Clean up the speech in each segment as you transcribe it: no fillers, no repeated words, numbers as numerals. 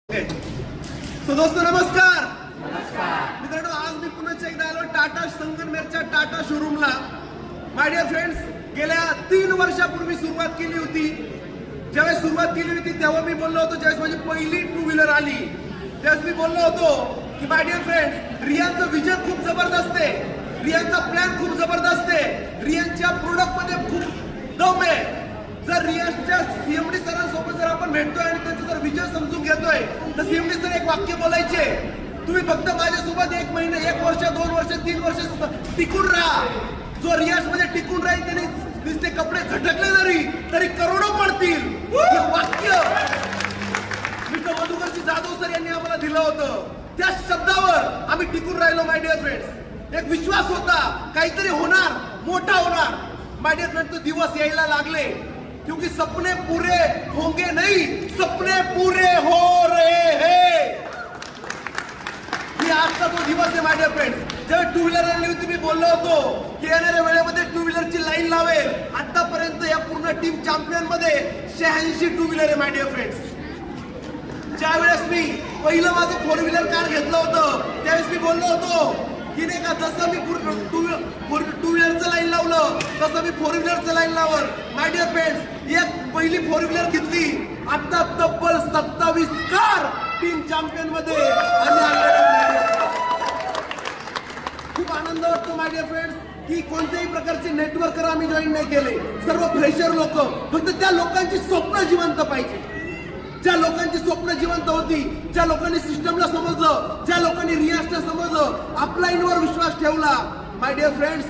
तो दोस्तों नमस्कार. मित्रांनो, आज मी पुन्हा एकदा आलो टाटा संगमनेरच्या टाटा शोरूमला. माय डिअर फ्रेंड्स, गेल्या 3 वर्षापूर्वी सुरुवात केली होती. ज्यावेळेस सुरुवात केली होती तेव्हा मी बोललो होतो, ज्यावेळेस माझी पहिली 2 व्हीलर आली त्यावेळेस मी बोललो होतो की माय डिअर फ्रेंड्स, रियांचं विजन खूप जबरदस्त आहे, रियांचा प्लॅन खूप जबरदस्त आहे, रियांच्या प्रोडक्ट मध्ये खूप दम आहे. जर रियांच्या सीएमडी सरांसोबत जर आपण भेटतोय आणि त्यांचं जर विजन समजून घेतोय तर सीएमडी सर एक वाक्य बोलायचे, तुम्ही फक्त माझ्यासोबत 1 महिना, 1 वर्ष, 2 वर्ष, 3 वर्ष टिकून राहा. जो रियाज मध्ये टिकून राहील त्याने नुसते कपडे झटकले तरी करोडो पडतील. हे वाक्य मिस्टर मधुकरजी जाधव सर यांनी आम्हाला दिलं होतं. त्या शब्दावर आम्ही टिकून राहिलो. माय डिअर फ्रेंड्स, एक विश्वास होता काहीतरी होणार, मोठा होणार. माय डिअर फ्रेंड्स, तो दिवस यायला लागले. क्योंकि सपने पूरे होंगे नहीं, सपने पूरे हो रहे हैं. ही आजचा तो दिवस आहे माय डिअर फ्रेंड्स. जेव्हा 2 व्हीलर आणली होती मी बोललो होतो की येणाऱ्या वेळेमध्ये 2 व्हीलरची लाईन लावेल. आतापर्यंत या पूर्ण टीम चॅम्पियन मध्ये 86 2 व्हीलर आहे माय डिअर फ्रेंड्स. ज्यावेळेस मी पहिलं माझं 4 व्हीलर कार घेतलं होतं त्यावेळेस मी बोललो होतो की नाही का, जसं मी पूर्ण 2 व्हीलरचं लाईन लावलं तसं मी 4 व्हीलरचं लाईन लावल. माय डिअर फ्रेंड्स, एक पहिली 4 व्हीलर घेतली, आता तब्बल 27 कार टीम चॅम्पियन मध्ये खूप आनंद वाटतो माय डिअर फ्रेंड्स की कोणत्याही प्रकारचे नेटवर्कर आम्ही जॉईन नाही केले. सर्व फ्रेशर लोक, फक्त त्या लोकांची स्वप्न जिवंत पाहिजे, ज्या लोकांची स्वप्न जिवंत होती, ज्या लोकांनी सिस्टमला समजलं, ज्या लोकांनी रियाजला समजलं, अपलाईनवर विश्वास ठेवला. माय डिअर फ्रेंड्स,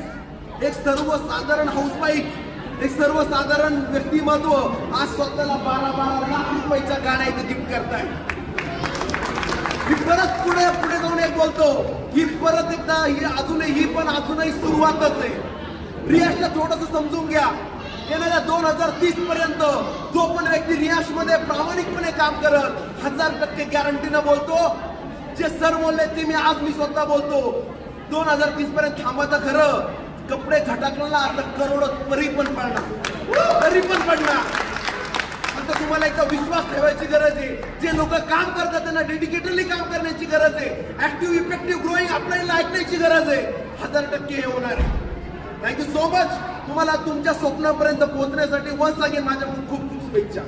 एक सर्वसाधारण हाऊसवाईफ, एक सर्वसाधारण व्यक्तिमत्व आज स्वतःला 12 लाख रुपयाच्या गाड्या इथे गिफ्ट करताय. मी परत पुढे जाऊन एक बोलतो ही परत एकदा ही पण अजूनही सुरुवातच आहे. रियाजला थोडंसं समजून घ्या. येणाऱ्या 2030 पर्यंत जो पण व्यक्ती रियाज मध्ये प्रामाणिकपणे काम करत, 1000% गॅरंटीनं बोलतो, जे सर बोलले ते मी स्वतः बोलतो, 2030 पर्यंत थांबता खरं. कपडे झटकला आता करोडो तरी पण पडणार. फक्त तुम्हाला एकदा विश्वास ठेवायची गरज आहे. जे लोक काम करतात त्यांना डेडिकेटेडली काम करण्याची गरज आहे. ऍक्टिव्ह इफेक्टिव्ह ग्रोईंग आपल्याला ऐकण्याची गरज आहे. 1000% हे होणार आहे. Thank you so much. तुम्हाला तुमच्या स्वप्नापर्यंत पोहोचण्यासाठी वन्स अगेन माझ्याकडून खूप शुभेच्छा.